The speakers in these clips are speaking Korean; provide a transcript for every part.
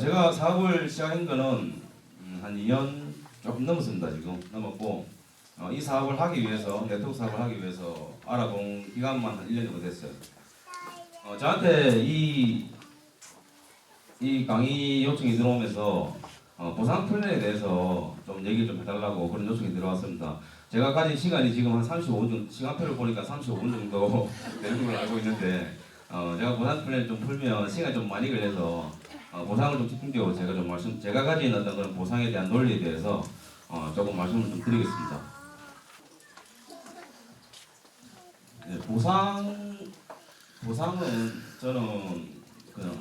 제가 사업을 시작한 거는 한 2년 조금 넘었습니다. 지금 넘었고 이 사업을 하기 위해서 네트워크 사업을 하기 위해서 알아본 기간만 한 1년 정도 됐어요. 저한테 이 강의 요청이 들어오면서 보상 플랜에 대해서 좀 얘기 좀 해달라고 그런 요청이 들어왔습니다. 제가 가진 시간이 지금 한 35분 정도, 시간표를 보니까 35분 정도 되는 걸로 알고 있는데 제가 보상 플랜을 좀 풀면 시간이 좀 많이 걸려서 보상을 좀 집중적으로 제가 가진 어떤 그런 보상에 대한 논리에 대해서 조금 말씀을 좀 드리겠습니다. 네, 보상은 저는 그냥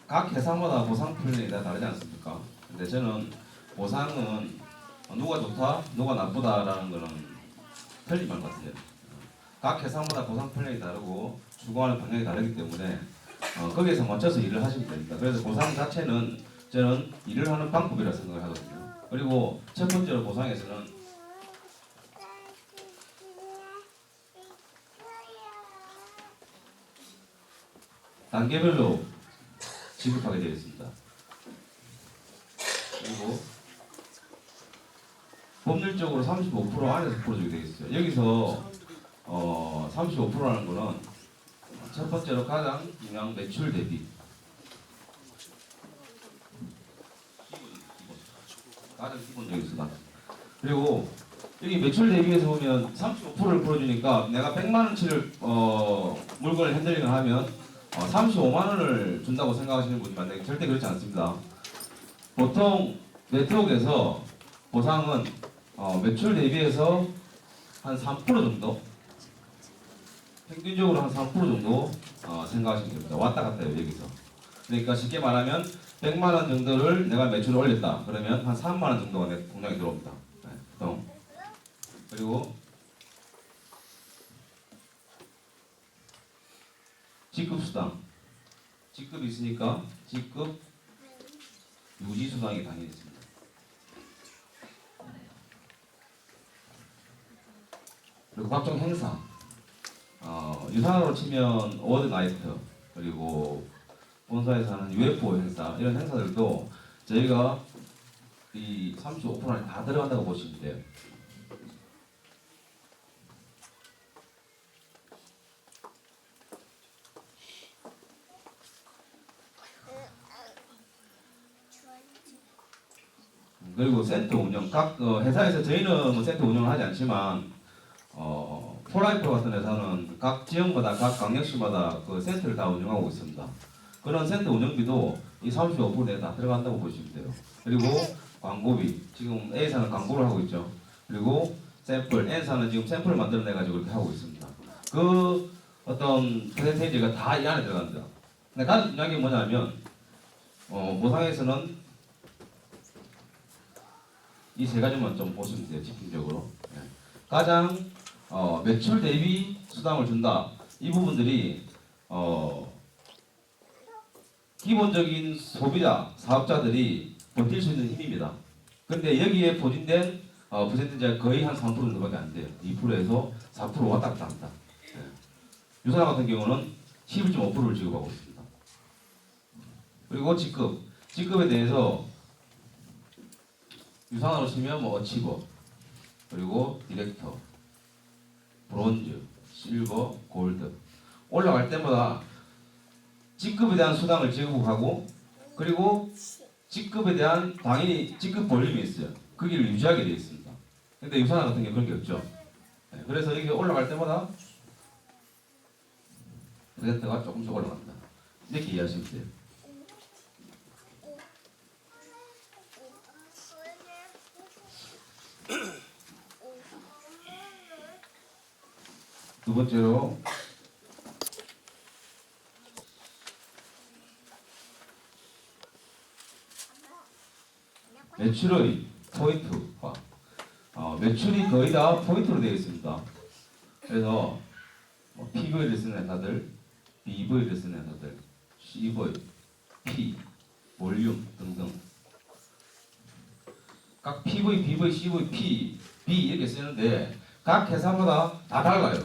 각 회사마다 보상 플랜이 다 다르지 않습니까? 근데 저는 보상은 누가 좋다, 누가 나쁘다라는 거는 틀린 말 같아요. 각 회사마다 보상 플랜이 다르고 추구하는 방향이 다르기 때문에 거기에서 맞춰서 일을 하시면 됩니다. 그래서 보상 자체는 저는 일을 하는 방법이라 생각을 하거든요. 그리고 첫 번째로 보상에서는 단계별로 지급하게 되어 있습니다. 그리고 법률적으로 35% 안에서 풀어주게 되어 있어요. 여기서 35%라는 거는 첫 번째로 가장 중요한 매출 대비. 가장 기본적인 수단. 그리고 여기 매출 대비해서 보면 35%를 풀어주니까 내가 100만 원치를 물건을 핸들링을 하면 35만 원을 준다고 생각하시는 분이 많은데 절대 그렇지 않습니다. 보통 네트워크에서 보상은 매출 대비해서 한 3% 정도, 평균적으로 한 3% 정도 생각하시면 됩니다. 왔다 갔다 해요, 여기서. 그러니까 쉽게 말하면 100만 원 정도를 내가 매출을 올렸다. 그러면 한 3만 원 정도가 내 공장에 들어옵니다. 네, 보통. 그리고 직급수당. 직급이 있으니까 직급 유지수당이 당연히 있습니다. 그리고 각종 행사. 유산으로 치면 어워드 나이트, 그리고 본사에서 하는 UFO 행사, 이런 행사들도 저희가 이 35%에 다 들어간다고 보시면 돼요. 그리고 센터 운영, 각 회사에서 저희는 뭐 센터 운영을 하지 않지만 포라이프 같은 회사는 각 지역마다 각 강력시마다 그 센터를 다 운영하고 있습니다. 그런 센터 운영비도 이 35%에 다 들어간다고 보시면 돼요. 그리고 광고비, 지금 A사는 광고를 하고 있죠. 그리고 샘플, N사는 지금 샘플을 만들어내가지고 이렇게 하고 있습니다. 그 어떤 퍼센테이지가 다 이 안에 들어갑니다. 근데 가장 중요한 게 뭐냐면 보상에서는 이 세 가지만 좀 보시면 돼요. 집중적으로. 네. 가장 매출 대비 수당을 준다. 이 부분들이 기본적인 소비자, 사업자들이 버틸 수 있는 힘입니다. 그런데 여기에 포진된 퍼센트가 거의 한 3% 정도밖에 안 돼요. 2%에서 4% 왔다 갔다 합니다. 네. 유산 같은 경우는 11.5%를 지급하고 있습니다. 그리고 직급에 대해서 유산으로 치면 뭐 어치버, 그리고 디렉터, 브론즈, 실버, 골드 올라갈 때마다 직급에 대한 수당을 지급하고 그리고 직급에 대한 당연히 직급 볼륨이 있어요. 거기를 유지하게 되어 있습니다. 근데 유산 같은 경우 그런 게 없죠. 네, 그래서 이게 올라갈 때마다 퍼센트가 조금씩 올라갑니다. 이렇게 이해하시면 돼요. 두 번째로 매출의 포인트화. 매출이 거의 다 포인트로 되어 있습니다. 그래서 PV를 쓰는 회사들, BV를 쓰는 회사들, CV, P, 볼륨 등등. 각 PV, BV, CV, P, B 이렇게 쓰는데 각 회사마다 다 달라요.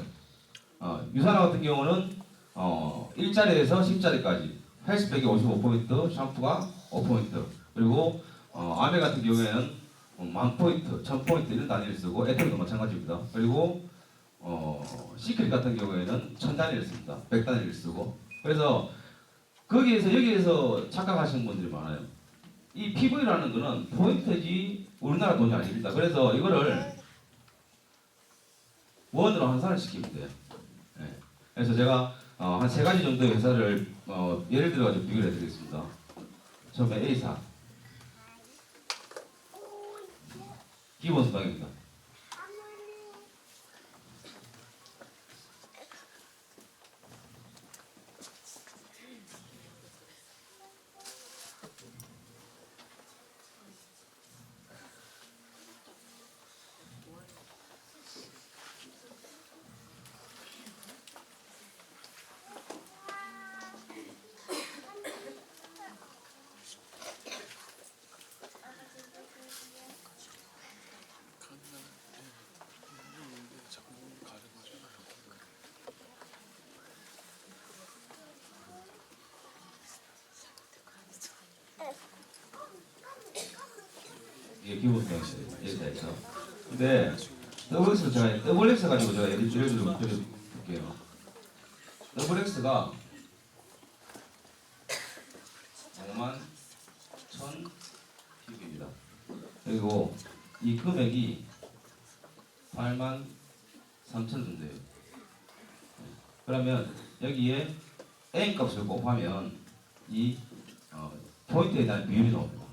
유산화 같은 경우는 1짜리에서 10짜리까지 헬스백이 55포인트, 샴푸가 5포인트, 그리고 아메 같은 경우에는 1000포인트, 1000포인트 이런 단위를 쓰고 에테르도 마찬가지입니다. 그리고 시크릿 같은 경우에는 1000단위를 씁니다. 100단위를 쓰고. 그래서 여기에서 착각하시는 분들이 많아요. 이 PV라는 거는 포인트지 우리나라 돈이 아닙니다. 그래서 이거를 원으로 환산을 시키면 돼요. 네. 그래서 제가 한 세 가지 정도의 회사를 예를 들어가지고 비교를 해드리겠습니다. 처음에 A사 기본 수당입니다. 이게 기본 수당입니다. 이렇게 해서. 근데 WX 가지고 제가 예를 드려볼게요. WX가 51,000 큐빅입니다. 그리고 이 금액이 83,000 정도예요. 그러면 여기에 A 값을 곱하면 이 포인트에 대한 비율이 나옵니다.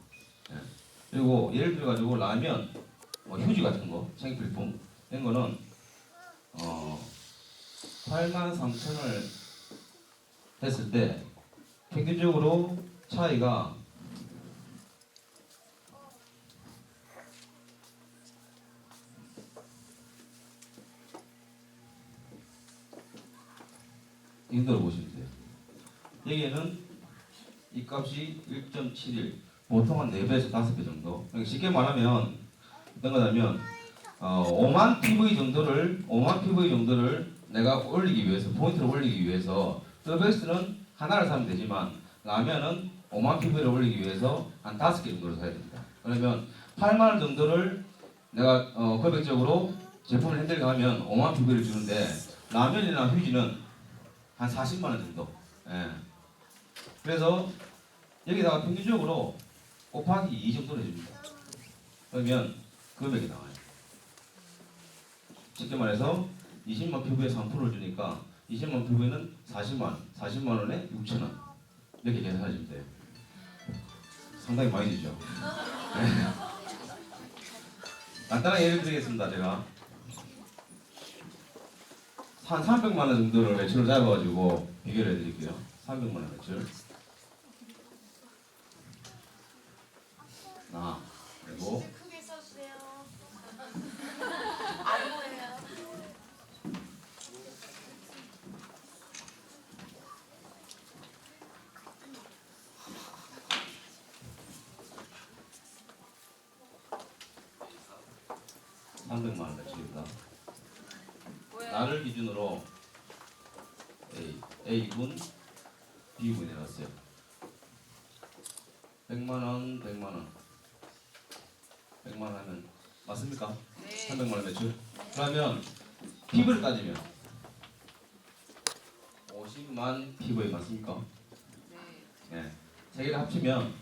그리고 예를 들어 가지고 라면, 휴지 같은 거, 생필품 이런 거는 83,000을 했을 때 평균적으로 차이가 이 정도로 보시면 돼요. 여기에는 이 값이 1.71, 보통 한 4배에서 5배 정도. 쉽게 말하면 어떤 거냐면 5만 PV 정도를 내가 올리기 위해서, 포인트를 올리기 위해서 WX는 하나를 사면 되지만 라면은 5만 PV를 올리기 위해서 한 5개 정도를 사야 됩니다. 그러면 8만 원 정도를 내가 금액적으로 제품을 핸들링 하면 5만 PV를 주는데 라면이나 휴지는 한 40만 원 정도. 예. 그래서 여기다가 평균적으로 곱하기 2 정도를 해줍니다. 그러면 금액이 나와요. 쉽게 말해서 20만 PV에 3%를 주니까 20만 PV는 40만 원, 40만 원에 6천 원 이렇게 계산하시면 돼요. 상당히 많이 되죠. 네. 간단하게 예를 드리겠습니다. 제가 한 300만 원 정도를 매출을 잡아가지고 비교를 해드릴게요. 300만 원 매출. 그리고 크게 써주세요. 안 보여요. $300만 원 매출입니다. 나를 기준으로 A군, B군 해놨어요. 100만 원, 100만 원. 100만 원 하면 맞습니까? 네. 300만 원 매출. 그러면 PV를 따지면 50만 PV 맞습니까? 네. 네. 세 개를 합치면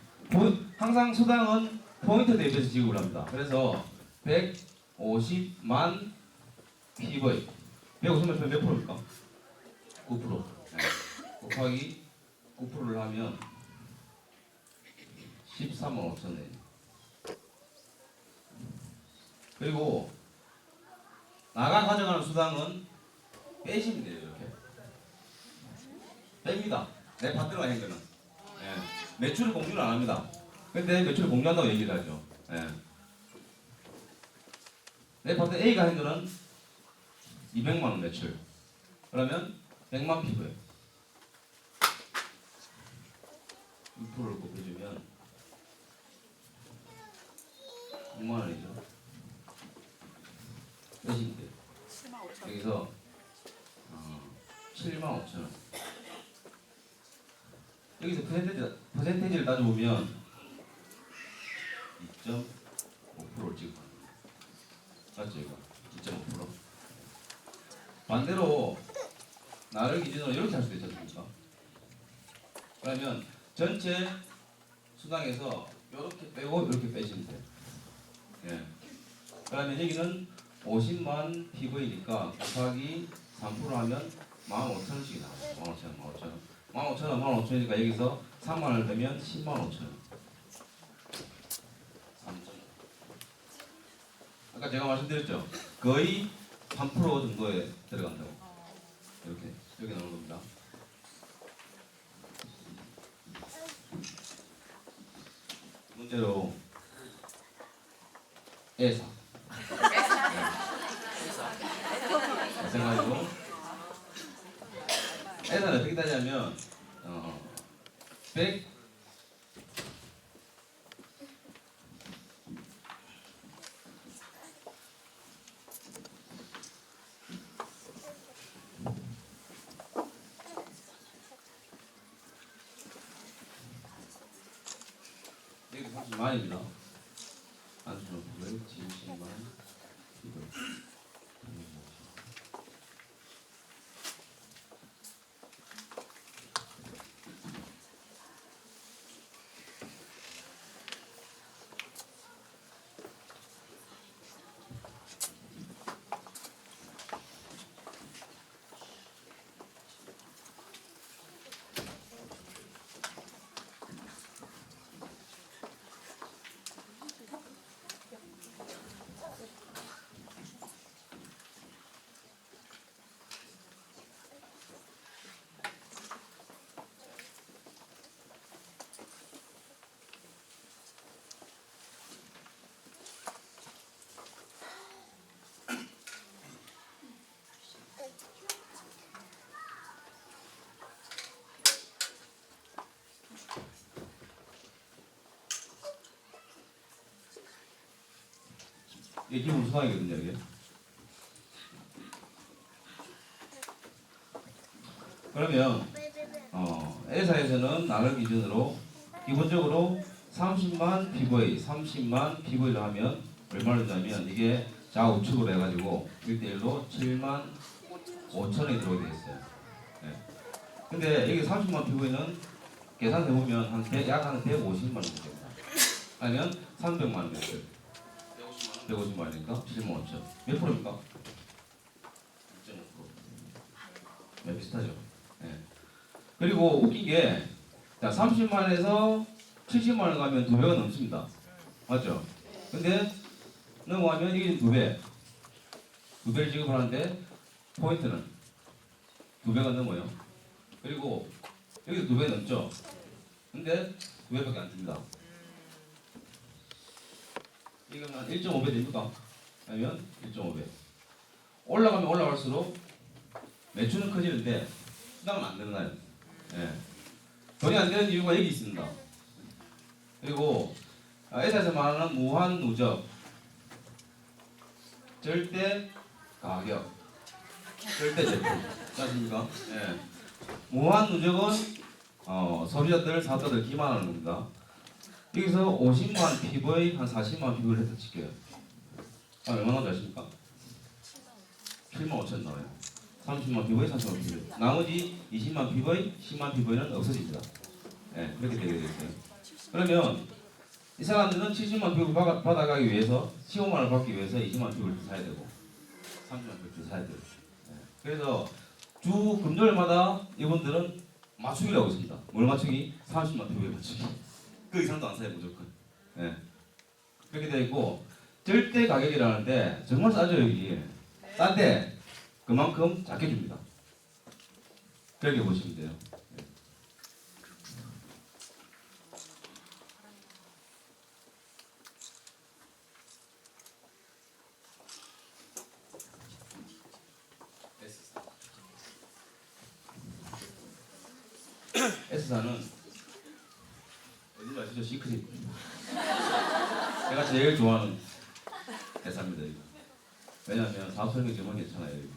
항상 수당은 포인트 대비해서 지급을 합니다. 그래서 150만 PV. 150만 몇 프로입니까? 9%. 네. 곱하기 9%를 하면 13만 5천 원. 그리고 나가 가져가는 수당은 빼시면 돼요. 이렇게 뺍니다. 내 파트너가 한 거는. 예. 매출을 공유를 안 합니다. 근데 매출을 공유한다고 얘기를 하죠. 예. 내 파트너 A가 한 거는 200만 원 매출. 그러면 100만 피부예요. 6%를 곱해주면 6만 원이죠. 빼시면 돼요. 여기서 75,000원. 여기서 퍼센테이지를 따져보면 2.5%를 찍어. 맞죠 이거? 2.5%. 반대로 나를 기준으로 이렇게 할 수도 있지 않습니까? 그러면 전체 수당에서 이렇게 빼고 이렇게 빼시면 돼요. 예. 그러면 여기는 50만 PV니까 곱하기 3% 하면 15,000원씩이 나와요. 15,000원. 15,000원이니까 여기서 3만 원을 빼면 10만 5천 원. 3점. 아까 제가 말씀드렸죠. 거의 3% 정도에 들어간다고. 이렇게 여기 나오는 겁니다. 문제로 애사. 마찬가지로 애사는 어떻게 따지냐면 100 여기 30만입니다. 안수는 900, 70만, 200. 이게 기본 수당이거든요, 이게. 그러면 A사에서는 나를 기준으로 기본적으로 30만 PV, 30만 PV를 하면 얼마를 주냐면 이게 좌우측으로 해가지고 1대1로 7만 5천원이 들어오게 되어 있어요. 네. 근데 여기 30만 PV는 계산해보면 약 150만 원 됩니다. 아니면 300만 원 됐어요. 150만 원이니까 7만 5천. 몇 프로입니까? 2.5%. 네, 비슷하죠. 네. 그리고 웃긴 게, 자, 30만에서 70만 원 가면 2배가 넘습니다. 맞죠? 근데 넘어가면 이게 2배. 2배를 지급하는데, 포인트는 2배가 넘어요. 그리고 여기도 2배 넘죠? 근데 2배밖에 안 줍니다. 이거는 1.5배 됩니까? 아니면 1.5배. 올라가면 올라갈수록 매출은 커지는데 수당은 안 늘어나요. 예. 돈이 안 되는 이유가 여기 있습니다. 그리고 회사에서 말하는 무한 누적, 절대 가격, 절대 제품. 맞습니까? 예. 무한 누적은 소비자들, 사업자들 기만하는 겁니다. 여기서 50만 PV, 한 40만 PV를 해서 칠게요. 얼마나 나십니까? 7만 5천 나와요. 30만 PV, 40만 PV. 나머지 20만 PV, 10만 PV는 없어집니다. 네, 그렇게 되게 되겠어요. 그러면 이 사람들은 70만 PV 받아가기 위해서 15만 원을 받기 위해서 20만 PV를 사야 되고 30만 PV를 사야 돼요. 네. 그래서 주 금요일마다 이분들은 맞추기라고 있습니다. 뭘 맞추기? 30만 PV 맞추기. 그 이상도 안 사요 무조건. 예. 그렇게 되어 있고 절대 가격이라는데 정말 싸죠 여기. 싼데 그만큼 작게 줍니다. 그렇게 보시면 돼요. S사는 어딘지 아시죠? 시크릿. 제가 제일 좋아하는 회사입니다. 이거. 왜냐하면 사업 설계 정말 괜찮아요. 여기.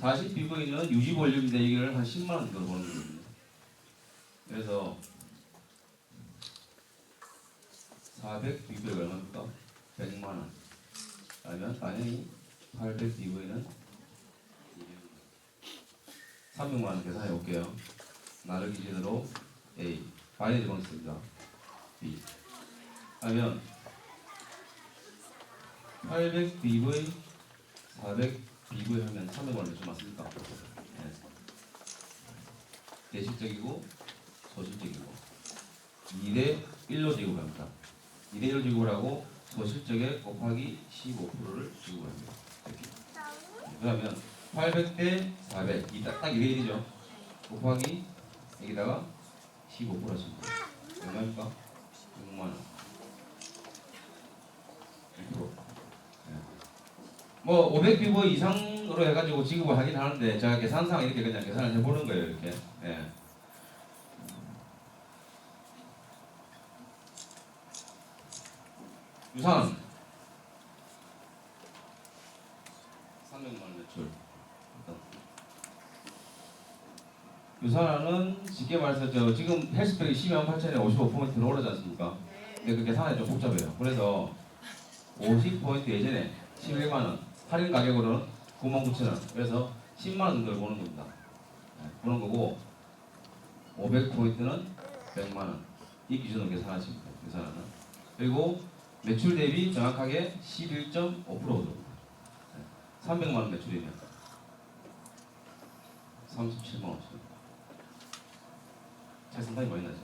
40BV는 유지 볼륨 대기를 한 10만 원 정도 보는 거거든요. 그래서 400BV가 얼마입니까? 100만 원. 그러면 당연히 800BV는 300만 원 계산해 볼게요. 나를 기준으로 A 바이너리 방식입니다. B 하면 800BV 400BV 하면 300만 원 좀 맞습니까? 네. 대식적이고 소실적이고 2대 1로 지급합니다. 2대 1로 지급을 하고 소실적에 곱하기 15%를 지급합니다. 이렇게. 그러면 800대 400 딱 2대 1이죠. 곱하기 여기다가 15% 하시면 돼요. 얼마입니까? 6만 원. 6%. 네. 뭐 500비버 이상으로 해가지고 지급을 하긴 하는데 제가 계산상 이렇게 그냥 계산을 해보는 거예요. 이렇게. 네. 유산 300만 원 매출. 유산화는 쉽게 말해서 지금 헬스백이 128,000에 55% 들어오르지 않습니까? 근데 그 계산이 좀 복잡해요. 그래서 50포인트 예전에 11만 원, 할인 가격으로는 99,000원. 그래서 10만 원 정도를 보는 겁니다. 네, 보는 거고 500포인트는 100만 원. 이 기준으로 계산하십니다. 계산하는. 그리고 매출 대비 정확하게 11.5% 정도. 300만 원 매출이면 37만 원씩. 차이 상당히 많이 나죠.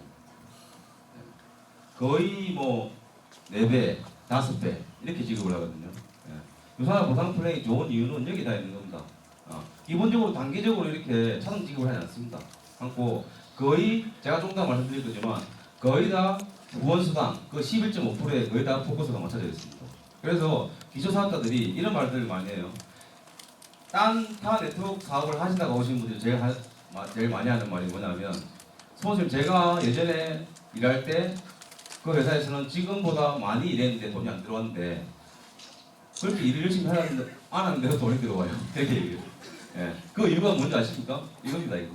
거의 뭐 4배, 5배 이렇게 지급을 하거든요. 유산화 보상 플랜이 좋은 이유는 여기 다 있는 겁니다. 기본적으로 단기적으로 이렇게 차등 지급을 하지 않습니다. 않고 거의 제가 좀 더 말씀드릴 거지만 거의 다 후원수당 그 11.5%에 거의 다 포커스가 맞춰져 있습니다. 그래서 기초사업자들이 이런 말들을 많이 해요. 타 네트워크 사업을 하시다가 오신 분들이 제일 많이 하는 말이 뭐냐면 선생님 제가 예전에 일할 때 그 회사에서는 지금보다 많이 일했는데 돈이 안 들어왔는데 그렇게 일을 열심히 안 하는데도 돈이 들어와요. 되게 얘기해요. 예. 그 이유가 뭔지 아십니까? 이겁니다 이거.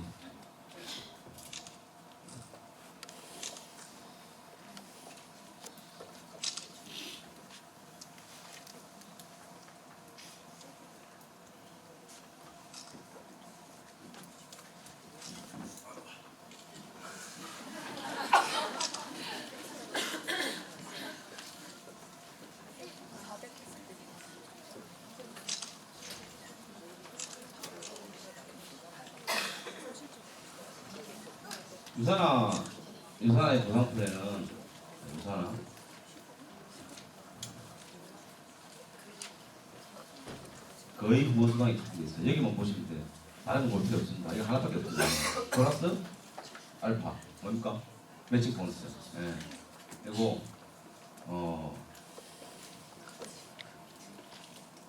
유산화의 보상 플랜은 유산화 거의 후보수당이 적용돼 있어요. 여기만 보시면 돼요. 다른 건 볼 필요 없습니다. 이거 하나밖에 없습니다. 플러스 알파 뭡니까? 매칭 보너스. 예. 그리고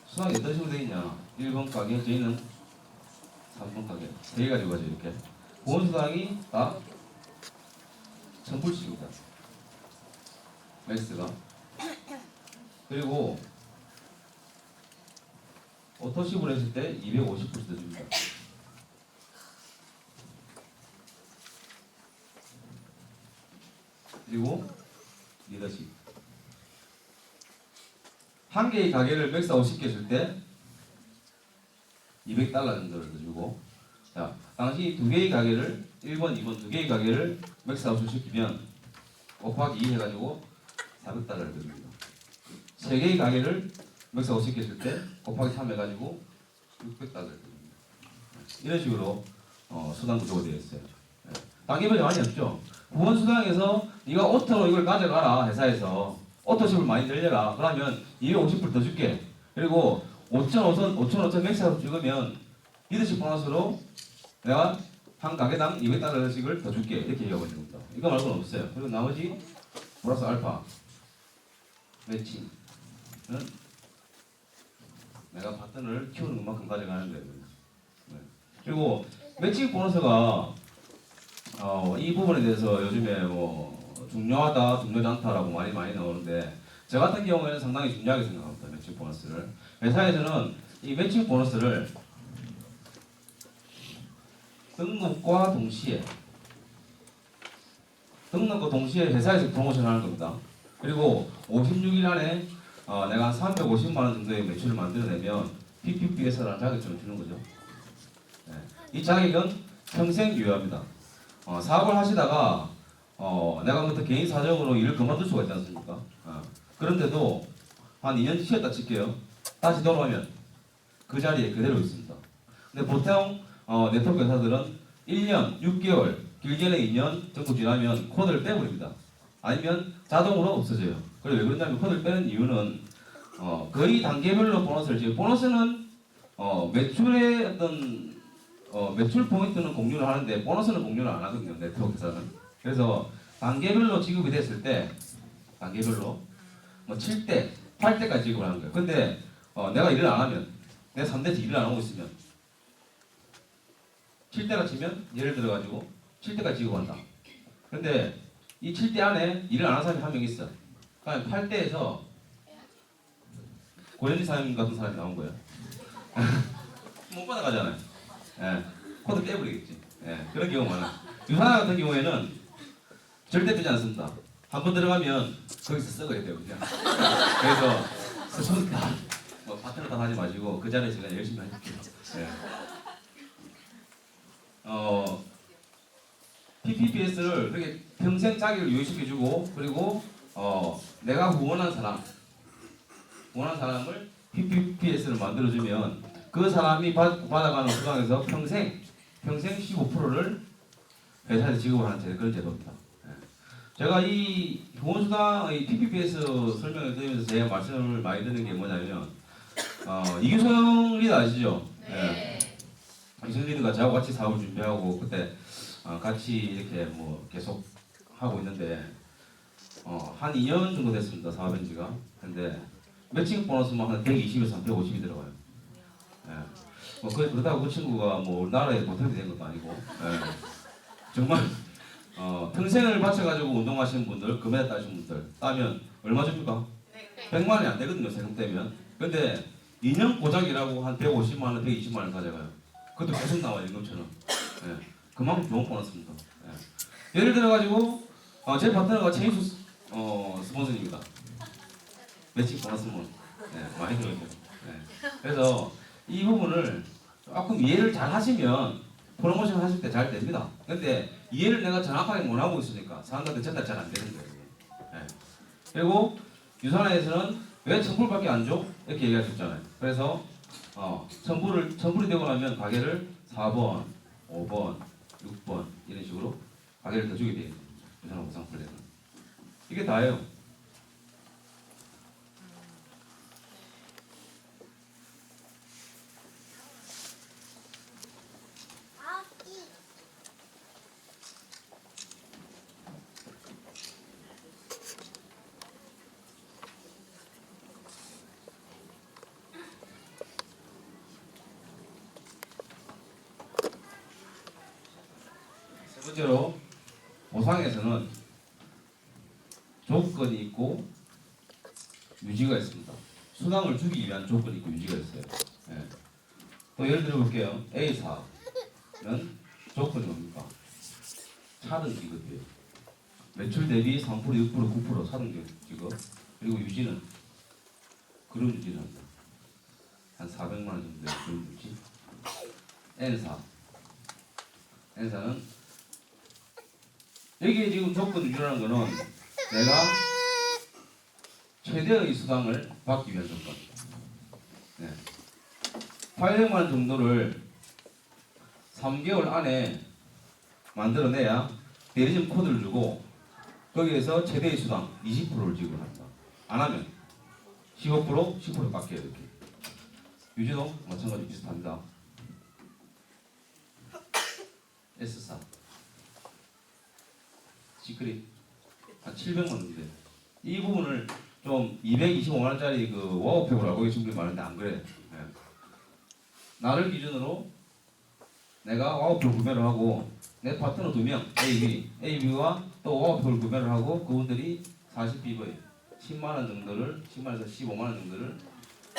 수당이 어떤 식으로 되어 있냐? 1번 가격, 저희는 3번 가격. 세 개 가지고 가죠 이렇게. 보험수당이 다 1000불씩입니다. 맥스가. 그리고 오토십을 했을 때 250불 더 줍니다. 그리고 리더십. 한 개의 가게를 맥스아웃 시켜줄 때 200달러 정도를 더 주고, 자, 당시 두 개의 가게를 1번, 2번 두 개의 가게를 맥스아웃을 시키면 곱하기 2 해가지고 400달러를 드립니다. 세 개의 가게를 맥스아웃 시켰을 때 곱하기 3 해가지고 600달러를 드립니다. 이런 식으로 수당 구조가 되어 있어요. 단계별이 많이 없죠. 후원수당에서 네가 오토로 이걸 가져가라 회사에서 오토십을 많이 늘려라. 그러면 250불 더 줄게. 그리고 5,500 맥스아웃 찍으면 리더십 보너스로 내가 한 가게당 200달러씩을 더 줄게. 이렇게 얘기하고 있는 겁니다. 이거 말고는 없어요. 그리고 나머지 플러스 알파 매칭은 내가 파트너를 키우는 것만큼 가져가는 거예요. 네. 그리고 매칭 보너스가 이 부분에 대해서 요즘에 뭐 중요하다, 중요하지 않다라고 말이 많이 나오는데 저 같은 경우에는 상당히 중요하게 생각합니다. 매칭 보너스를. 회사에서는 이 매칭 보너스를 등록과 동시에 회사에서 프로모션 하는 겁니다. 그리고 56일 안에 내가 한 350만 원 정도의 매출을 만들어내면 PPPS라는 자격증을 주는 거죠. 네. 이 자격은 평생 유효합니다. 사업을 하시다가 내가 그때 개인 사정으로 일을 그만둘 수가 있지 않습니까? 그런데도 한 2년 쉬었다 칠게요. 다시 돌아오면 그 자리에 그대로 있습니다. 근데 보통 네트워크 회사들은 1년, 6개월, 길게는 2년 정도 지나면 코드를 빼버립니다. 아니면 자동으로 없어져요. 그리고 왜 그러냐면 코드를 빼는 이유는 거의 단계별로 보너스를 지금 보너스는 매출의 어떤 매출 포인트는 공유를 하는데 보너스는 공유를 안 하거든요. 네트워크 회사는. 그래서 단계별로 지급이 됐을 때 단계별로 뭐 7대, 8대까지 지급을 하는 거예요. 근데 내가 일을 안 하면 내가 3대째 일을 안 하고 있으면 7대가 치면 예를 들어 가지고 7대까지 지급한다. 근데 이 7대 안에 일을 안 하는 사람이 한 명 있어. 그러니까 8대에서 고현지 사장님 같은 사람이 나온 거예요. 못 받아가잖아요. 예, 코드 빼버리겠지. 예, 그런 경우가 많아요. 유산화 같은 경우에는 절대 빼지 않습니다. 한 번 들어가면 거기서 썩어야 돼요, 그냥. 그래서 스스로 뭐 파트너 다 하지 마시고 그 자리에서 그냥 열심히 하십시오. 예. PPPS를 그렇게 평생 자기를 유지시켜주고 그리고 내가 후원한 사람을 PPPS를 만들어주면 그 사람이 받아가는 수당에서 평생 15%를 회사에서 지급하는 그런 제도입니다. 제가 이 후원수당의 PPPS 설명을 드리면서 제가 말씀을 많이 드는 게 뭐냐면 이규성 리더 아시죠? 네. 이규성 리더가 저하고 같이 사업을 준비하고 그때 같이 이렇게 뭐 계속 하고 있는데 한 2년 정도 됐습니다. 사업한 지가. 근데 매칭 보너스만 한 120에서 150이 들어가요. 예. 뭐 그러다가 그 친구가 뭐 우리나라에 모텔이 된 것도 아니고 정말 평생을 바쳐가지고 운동하시는 분들, 금메달 따신 분들 따면 얼마 줍니까? 100만 원이 안 되거든요, 세금 떼면. 근데 2년 고작이라고 한 150만 원, 120만 원 가져가요. 그것도 계속 나와요, 임금처럼. 예. 그만큼 좋은 보너스입니다. 예. 예를 들어가지고 제 파트너가 체인수 스폰서입니다. 매칭 보너스면 많이 들어요. 예. 그래서 이 부분을 조금 이해를 잘 하시면 프로모션 하실 때 잘 됩니다. 근데 이해를 내가 정확하게 못 하고 있으니까 사람들한테 전달 잘 안 되는 거예요. 네. 그리고 유산화에서는 왜 첨부밖에 안 줘? 이렇게 얘기하셨잖아요. 그래서 첨부를 되고 나면 가게를 4번, 5번, 6번 이런 식으로 가게를 더 주게 돼요. 유산화 보상 플랜은 이게 다예요. 세 번째로 보상에서는 조건이 있고 유지가 있습니다. 수당을 주기 위한 조건이 있고 유지가 있어요. 예. 또 예를 들어 볼게요. A사는 조건이 뭡니까? 차등 지급이에요. 매출 대비 3%, 6%, 9% 차등 지급. 그리고 유지는 그런 유지를 합니다. 한 400만 원 정도의 그런 유지. N사는 여기에 지금 조건 유지라는 거는 내가 최대의 수당을 받기 위한 조건. 네. 800만 원 정도를 3개월 안에 만들어내야 대리점 코드를 주고 거기에서 최대의 수당 20%를 지급합니다. 안 하면 15%, 10% 깎여요. 이렇게. 유지도 마찬가지 비슷합니다. S사 시크릿 한 700만 원인데 이 부분을 좀 225만 원짜리 그 워크팩으로 알고 계신 분이 많은데 안 그래. 네. 나를 기준으로 내가 와우팩을 구매를 하고 내 파트너 2명 AB와 또 와우팩을 구매를 하고 그분들이 40BV 10만 원 정도를 10만에서 15만 원 정도를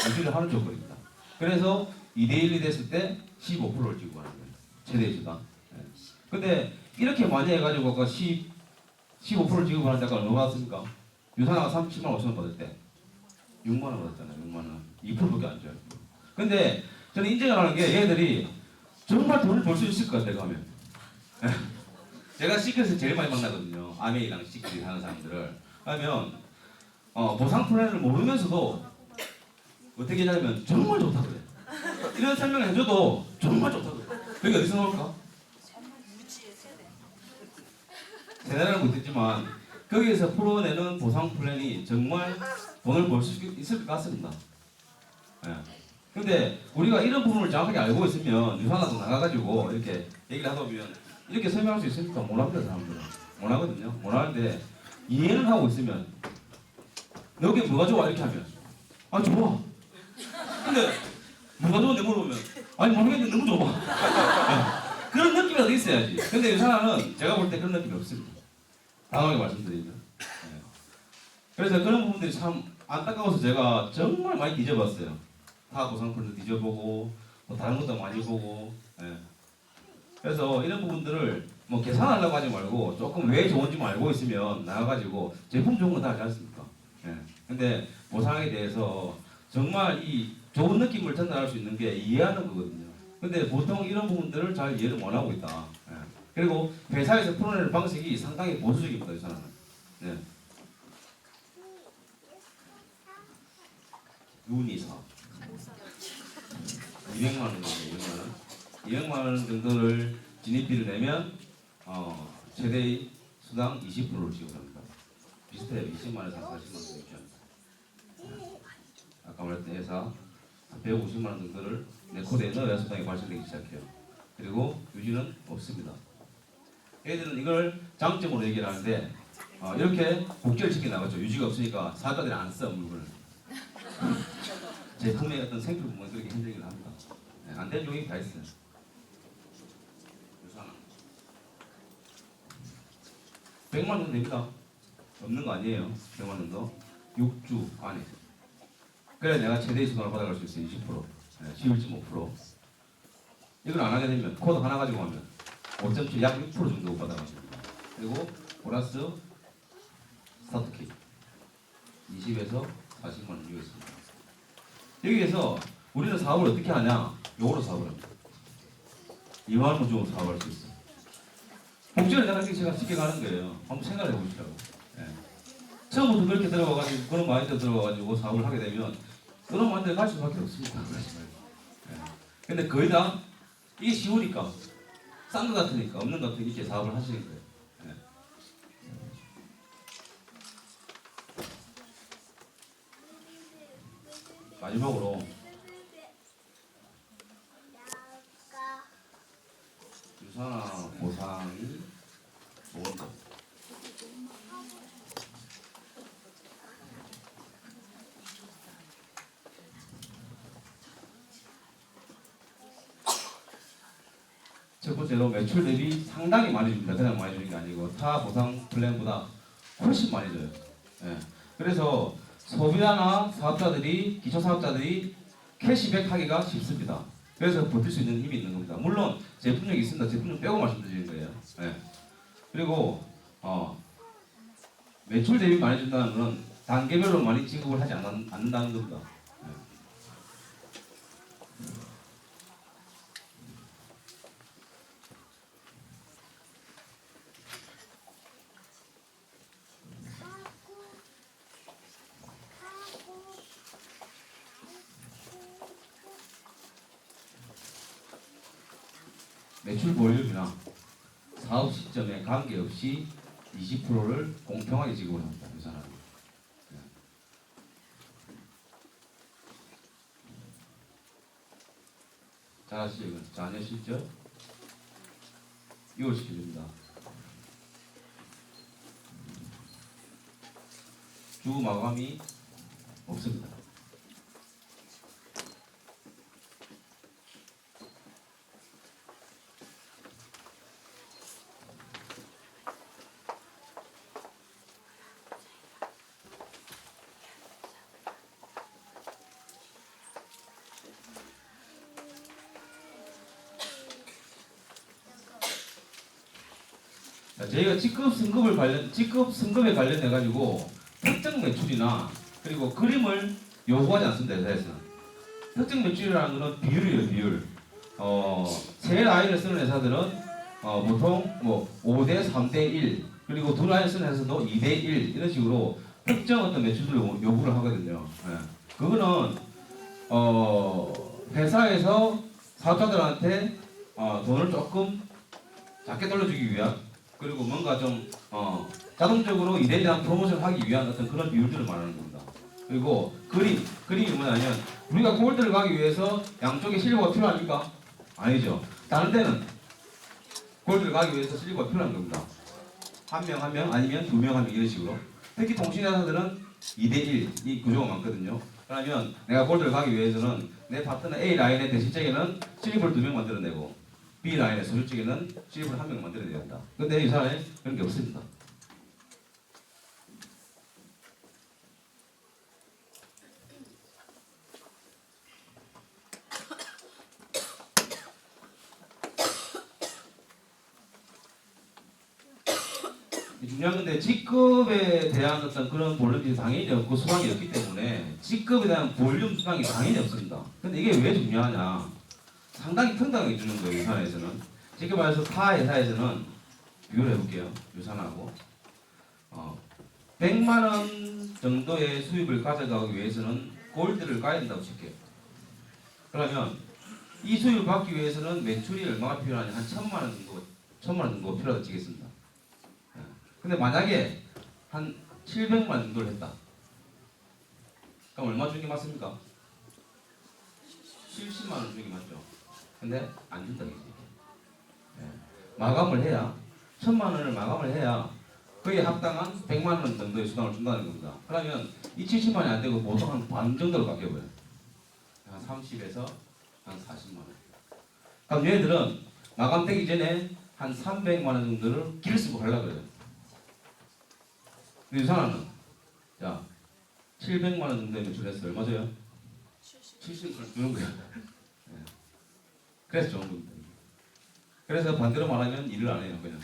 유지를 하는 조건입니다. 그래서 2대1이 됐을 때 15%를 지급하는 거예요. 최대 수당. 근데 이렇게 많이 해가지고 아까 15% 지급하는 데가 얼마 받았습니까? 유산화가 37만 5천 원 받을 때 6만 원 받았잖아요. 6만 원. 2%밖에 안 줘요. 근데 저는 인정을 하는 게 얘들이 정말 돈을 벌 수 있을 것 같아요. 가면. 제가 시크릿에서 제일 많이 만나거든요. 아메이랑 시크릿 하는 사람들을. 하면 보상 플랜을 모르면서도 어떻게 하냐면 정말 좋다 그래. 이런 설명을 해줘도 정말 좋다 그래. 그게 어디서 나올까? 세대라는 것도 있지만 거기에서 풀어내는 보상 플랜이 정말 돈을 벌 수 있을 것 같습니다. 예. 근데 우리가 이런 부분을 정확하게 알고 있으면 유산화도 나가가지고 이렇게 얘기를 하다 보면 이렇게 설명할 수 있습니까? 못합니다 사람들은. 못하거든요. 못하는데 이해는 하고 있으면 너게 뭐가 좋아 이렇게 하면 아 좋아. 근데 뭐가 좋은데 물어보면 아니 모르겠는데 너무 좋아. 예. 그런 느낌이라도 있어야지. 근데 유산화는 제가 볼 때 그런 느낌이 없습니다. 단호하게 말씀드리면. 예. 그래서 그런 부분들이 참 안타까워서 제가 정말 많이 뒤져봤어요. 타 보상플랜도 뒤져보고 또 다른 것도 많이 보고. 예. 그래서 이런 부분들을 뭐 계산하려고 하지 말고 조금 왜 좋은지 알고 있으면 나와가지고 제품 좋은 거 다 하지 않습니까? 예. 근데 보상에 대해서 정말 이 좋은 느낌을 전달할 수 있는 게 이해하는 거거든요. 근데 보통 이런 부분들을 잘 이해를 못하고 있다. 예. 그리고 회사에서 풀어내는 방식이 상당히 보수적입니다. 이 사람은. 예. 윤이사 200만 원 정도, 200만 원. 200만 원 정도를 진입비를 내면 최대 수당 20%를 지급합니다. 비슷해요. 20만 원에서 40만 원 정도. 아까 말했던 회사 150만 원 정도를 내코드에 넣어야 수당이 발생되기 시작해요. 그리고 유지는 없습니다. 얘들은 이걸 장점으로 얘기를 하는데 이렇게 복제를 시켜 나갔죠. 유지가 없으니까 사업자들이 안 써 물건을. 제품의 어떤 생필 부분 그렇게 힘들긴 합니다. 네, 안 되는 요인이 다 있어요. 유산화 100만 원 됩니다. 없는 거 아니에요. 100만 원도 6주 안에. 그래야 내가 최대 수당을 받아갈 수 있어요. 20%, 11.5%. 이걸 안 하게 되면 코드 하나 가지고 가면 5.7, 약 6% 정도 받아가십니다. 그리고 플러스 스타트 킷 20에서 40만 원 이거 있습니다. 여기에서 우리는 사업을 어떻게 하냐? 요거로 사업을 합니다. 2만 원 주고 사업할 수 있어요. 복지를 내가 제가 쉽게 가는 거예요. 한번 생각해 보시라고. 예. 처음부터 그렇게 들어가가지고 그런 마인드 들어가가지고 사업을 하게 되면 그런 마인드에 갈 수밖에 없습니다. 예. 근데 거의 다 이게 쉬우니까 싼 거 같으니까 없는 것 같으니까 이렇게 사업을 하시는 거예요. 예. 마지막으로 유산화 보상이 좋은 것. 첫 번째로 매출 대비 상당히 많이 줍니다. 그냥 많이 주는 게 아니고 타 보상 플랜보다 훨씬 많이 줘요. 예. 그래서 소비자나 사업자들이 기초 사업자들이 캐시백 하기가 쉽습니다. 그래서 버틸 수 있는 힘이 있는 겁니다. 물론 제품력이 있습니다. 제품력 빼고 말씀드리는 거예요. 예. 그리고 매출 대비 많이 준다는 것은 단계별로 많이 지급을 하지 않는다는 겁니다. 예. 매출 보유비나 사업 시점에 관계없이 20%를 공평하게 지급을 합니다. 유산화는. 네. 잘 아시죠? 이건 자녀 실적 6월 시켜줍니다. 주 마감이 없습니다. 저희가 직급 승급에 관련해 가지고 특정 매출이나 그리고 그림을 요구하지 않습니다. 회사에서는. 특정 매출이라는 것은 비율이에요, 비율. 세 라인을 쓰는 회사들은 보통 뭐 5대 3대 1 그리고 두 라인 쓰는 회사도 2대 1 이런 식으로 특정 어떤 매출을 요구를 하거든요. 예. 그거는 회사에서 사업자들한테 돈을 조금 작게 돌려주기 위한 그리고 뭔가 좀 자동적으로 2대 1에 대한 프로모션을 하기 위한 어떤 그런 비율들을 말하는 겁니다. 그리고 그림이 뭐냐면 우리가 골드를 가기 위해서 양쪽에 실버가 필요합니까? 아니죠. 다른 데는 골드를 가기 위해서 실버가 필요한 겁니다. 한 명 한 명 아니면 두 명 한 명 이런 식으로. 특히 통신회사들은 2대1 이 구조가 많거든요. 그러면 내가 골드를 가기 위해서는 내 파트너 A 라인의 대실적에는 실버를 2명 만들어내고 B 라인의 소실적에는 실버를 1명 만들어야 된다. 근데 이 사람에 그런 게 없습니다. 중요한 건데 직급에 대한 어떤 그런 볼륨이 당연히 없고 수강이 없기 때문에 직급에 대한 볼륨 수강이 당연히 없습니다. 근데 이게 왜 중요하냐? 상당히 평등하게 주는 거예요. 유산에서는. 쉽게 말해서 타 회사에서는 비교를 해볼게요. 유산하고 100만 원 정도의 수입을 가져가기 위해서는 골드를 가야 된다고 칠게요. 그러면 이 수입을 받기 위해서는 매출이 얼마가 필요하냐? 한 1,000만 원 정도 필요하다고 치겠습니다. 근데 만약에 한 700만 원 정도를 했다. 그럼 얼마 주는 게 맞습니까? 70만 원 주는 게 맞죠. 근데 안 준다 이거지. 마감을 해야 1,000만 원을 마감을 해야 그에 합당한 100만 원 정도의 수당을 준다는 겁니다. 그러면 이 70만 원이 안 되고 보통 한 반 정도로 바뀌어버려요. 한 30에서 한 40만 원. 그럼 얘네들은 마감되기 전에 한 300만 원 정도를 길을 쓰고 가려고 그래요. 근데 유산하는 자 700만 원 정도의 매출했어요. 얼마 줘요? 70을 주는 거야. 그래서 좋은 겁니다. 그래서 반대로 말하면 일을 안 해요. 그냥.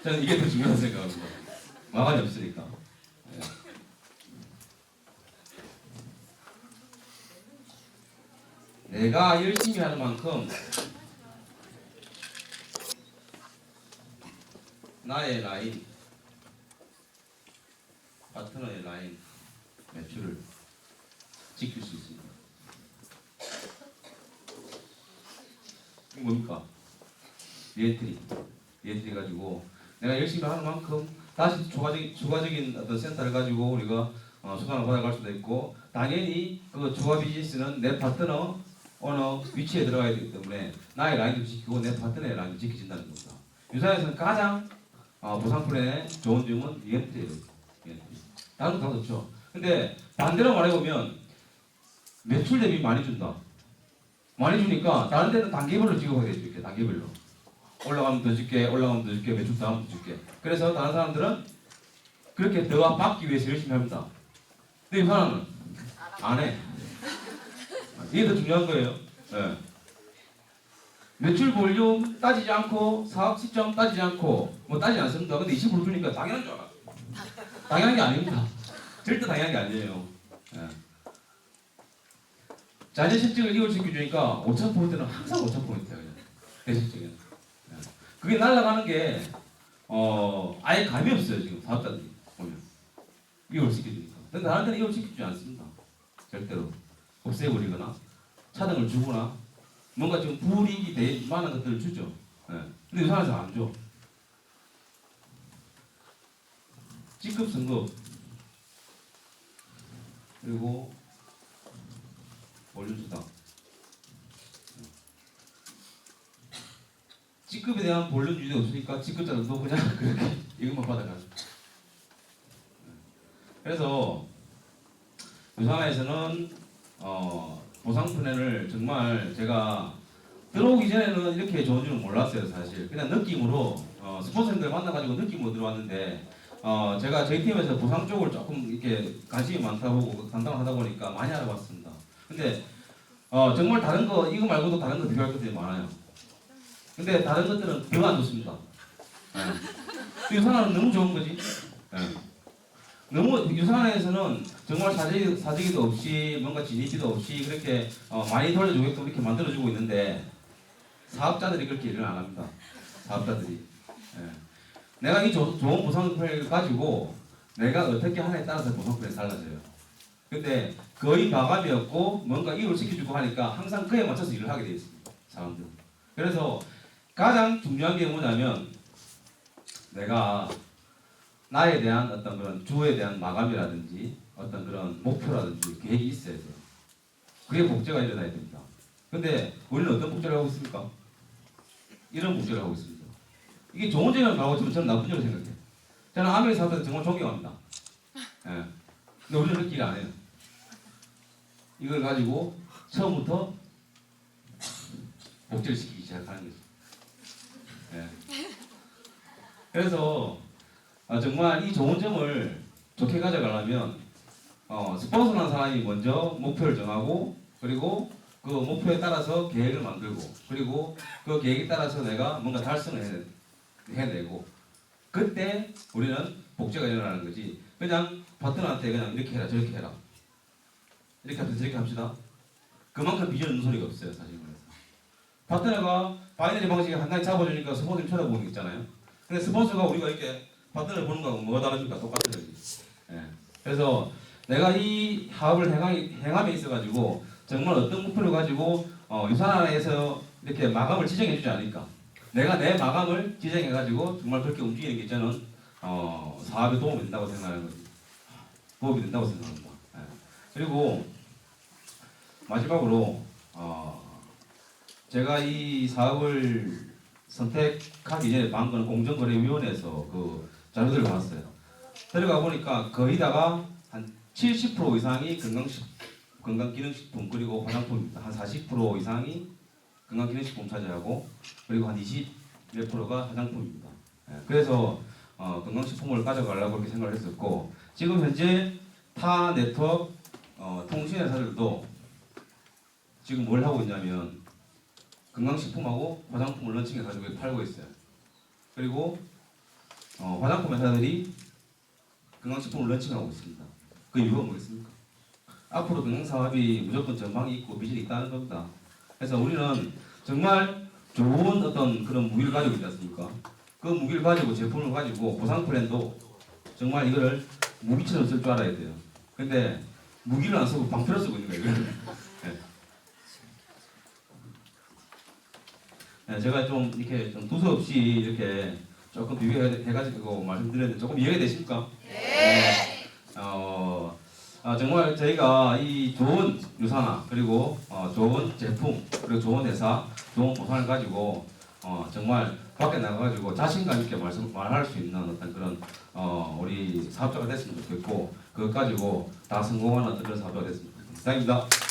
저는 이게 더 중요하다고 생각합니다. 마감이 없으니까. 내가 열심히 하는 만큼 나의 라인 파트너의 라인 매출을 지킬 수 있습니다. 이게 뭡니까? 리엔트리 가지고 내가 열심히 하는 만큼 다시 추가적인 어떤 센터를 가지고 우리가 수강을 받아갈 수도 있고 당연히 그 추가 비즈니스는 내 파트너 어느 위치에 들어가야 되기 때문에 나의 라인도 지키고 내 파트너의 라인도 지켜진다는 겁니다. 유사에서는 가장 보상플랜의 좋은 점은 리엔트리예요. 다른 거 다 좋죠. 근데 반대로 말해보면 매출 대비 많이 준다. 많이 주니까 다른 데는 단계별로 지급하게 되죠. 이렇게 단계별로. 올라가면 더 줄게, 올라가면 더 줄게, 매출 다음 더 줄게. 그래서 다른 사람들은 그렇게 더 받기 위해서 열심히 합니다. 근데 이 사람은 안 해. 이게 더 중요한 거예요. 네. 매출 볼륨 따지지 않고 사업 시점 따지지 않고 뭐 따지지 않습니다. 근데 20% 주니까 당연한 줄 알아. 당연한 게 아닙니다. 절대 당연한 게 아니에요. 네. 자재 실적을 이월시켜주니까 5,000%는 항상 5,000%예요. 대실적은. 네. 그게 날아가는 게 아예 감이 없어요. 지금 사업자들이 보면 이월시켜주니까. 근데 다른 데는 이월시켜주지 않습니다. 절대로 없애버리거나 차등을 주거나 뭔가 좀 불이익이 될 만한 것들을 주죠. 네. 근데 유산에서 안 줘. 직급 승급 그리고 볼륨 수당. 직급에 대한 볼륨 유지가 없으니까 직급자들도 그냥 그렇게 이것만 받아가죠. 그래서 유산에서는 보상 플랜을 정말 제가 들어오기 전에는 이렇게 좋은 줄은 몰랐어요. 사실 그냥 느낌으로 스폰서님들 만나가지고 느낌으로 들어왔는데 제가 저희 팀에서 보상 쪽을 조금 이렇게 관심이 많다 보고 담당하다 보니까 많이 알아봤습니다. 근데 정말 다른 거 이거 말고도 다른 거 비교할 것들이 많아요. 근데 다른 것들은 더 안 좋습니다. 유산화는 너무 좋은 거지. 예. 너무 유산화에서는 정말 사재기도 없이 뭔가 진입비도 없이 그렇게 많이 돌려주게끔 이렇게 만들어주고 있는데 사업자들이 그렇게 일을 안 합니다. 사업자들이. 예. 내가 이 좋은 보상표를 가지고 내가 어떻게 하냐에 따라서 보상표가 달라져요. 근데 거의 마감이었고 뭔가 일을 시켜주고 하니까 항상 그에 맞춰서 일을 하게 되어 있습니다. 사람들은. 그래서 가장 중요한 게 뭐냐면 내가 나에 대한 어떤 그런 주에 대한 마감이라든지 어떤 그런 목표라든지 계획이 있어야 돼요. 그게 복제가 일어나야 됩니다. 근데 우리는 어떤 복제를 하고 있습니까? 이런 복제를 하고 있습니다. 이게 좋은 점이라고 말하고 저는 나쁜 점을 생각해요. 저는 아메리 사람들 정말 존경합니다. 예. 근데 우리는 그렇게 일 안 해요. 이걸 가지고 처음부터 복제를 시키기 시작하는 거죠. 예. 그래서 정말 이 좋은 점을 좋게 가져가려면 스폰서라는 사람이 먼저 목표를 정하고 그리고 그 목표에 따라서 계획을 만들고 그리고 그 계획에 따라서 내가 뭔가 달성을 해내고 그때 우리는 복제가 일어나는 거지. 그냥 파트너한테 그냥 이렇게 해라 저렇게 해라 이렇게 합시다 저렇게 합시다. 그만큼 비전 없는 소리가 없어요. 사실 말해서. 파트너가 바이너리 방식에 한가지 잡아주니까 스폰서를 쳐다보는 게 있잖아요. 근데 스폰서가 우리가 이렇게 파트너를 보는 거하고 뭐가 다릅니까? 똑같은 거지. 예. 그래서 내가 이 사업을 행함에 있어가지고 정말 어떤 목표를 가지고 유산화에서 이렇게 마감을 지정해 주지 않을까. 내가 내 마감을 지정해가지고 정말 그렇게 움직이는 게 저는 사업에 도움이 된다고 생각하는 거지. 도움이 된다고 생각합니다. 예. 그리고 마지막으로 제가 이 사업을 선택하기 전에 방금 공정거래위원회에서 그 자료들을 봤어요. 들어가 보니까 거의 다가 한 70% 이상이 건강기능식품 그리고 화장품입니다. 한 40% 이상이 건강기능식품 차지하고 그리고 한 20몇 프로가 화장품입니다. 그래서 건강식품을 가져가려고 그렇게 생각을 했었고 지금 현재 타 네트워크 통신회사들도 지금 뭘 하고 있냐면 건강식품하고 화장품을 런칭해가지고 팔고 있어요. 그리고 화장품 회사들이 건강식품을 런칭하고 있습니다. 그 이유가 뭐겠습니까? 앞으로 건강사업이 무조건 전망이 있고 비전이 있다는 겁니다. 그래서 우리는 정말 좋은 어떤 그런 무기를 가지고 있지 않습니까? 그 무기를 가지고 제품을 가지고 보상 플랜도 정말 이거를 무기처럼 쓸 줄 알아야 돼요. 근데 무기를 안 쓰고 방패를 쓰고 있는 거예요. 네, 제가 좀 이렇게 좀 두서없이 이렇게 조금 비교해가지고 말씀드렸는데 조금 이해가 되십니까? 네. 정말 저희가 이 좋은 유산화 그리고 좋은 제품 그리고 좋은 회사 좋은 보상을 가지고 정말 밖에 나가가지고 자신감 있게 말할 수 있는 어떤 그런 우리 사업자가 됐으면 좋겠고 그것 가지고 다 성공하는 어떤 그런 사업자가 됐으면 좋겠습니다. 감사합니다.